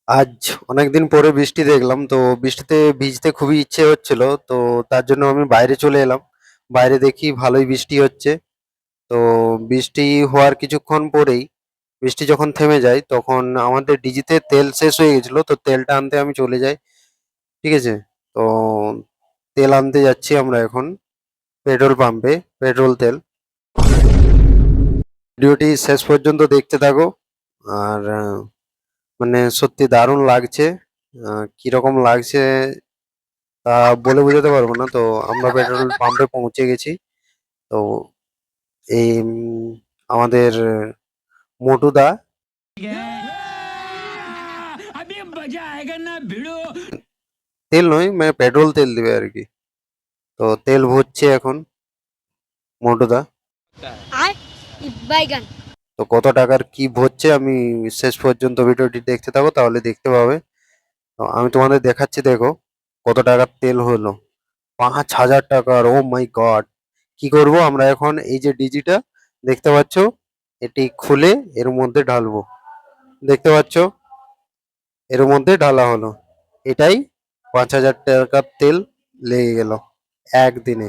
আজ অনেকদিন পরে বৃষ্টি দেখলাম, তো বৃষ্টিতে ভিজতে খুবই ইচ্ছে হচ্ছিল। তো তার জন্য আমি বাইরে চলে এলাম। বাইরে দেখি ভালোই বৃষ্টি হচ্ছে। তো বৃষ্টি হওয়ার কিছুক্ষণ পরেই, বৃষ্টি যখন থেমে যায় তখন আমাদের ডিজিতে তেল শেষ হয়ে গেছিল, তো তেলটা আনতে আমি চলে যাই। ঠিক আছে। তো তেল আনতে যাচ্ছি আমরা এখন পেট্রোল পাম্পে, পেট্রোল তেল। ভিডিওটি শেষ পর্যন্ত দেখতে থাকো। আর মানে সত্যি দারুণ লাগছে। কিরকম লাগছে তা বলে বোঝাতে পারবো না। তো আমরা পেট্রোল পাম্পে পৌঁছে গেছি। তো এই আমাদের মোটুদা তেল নয়, মানে পেট্রোল তেল দিবে আর কি। তো তেল ভরছে এখন মোটুদা। আর বাইগান। তো কত টাকার কি ভরছে আমি শেষ পর্যন্ত ভিডিওটি দেখতে থাকো, তাহলে দেখতে পাবে। তো আমি তোমাদের দেখাচ্ছি, দেখো কত টাকার তেল হলো। 5,000 টাকার! ও মাই গড! কি করব আমরা এখন? এই যে ডিজিটা দেখতে পাচ্ছ, এটি খুলে এর মধ্যে ঢালবো। দেখতে পাচ্ছ, এর মধ্যে ঢালা হলো। এটাই 5,000 টাকার তেল লেগে গেল একদিনে।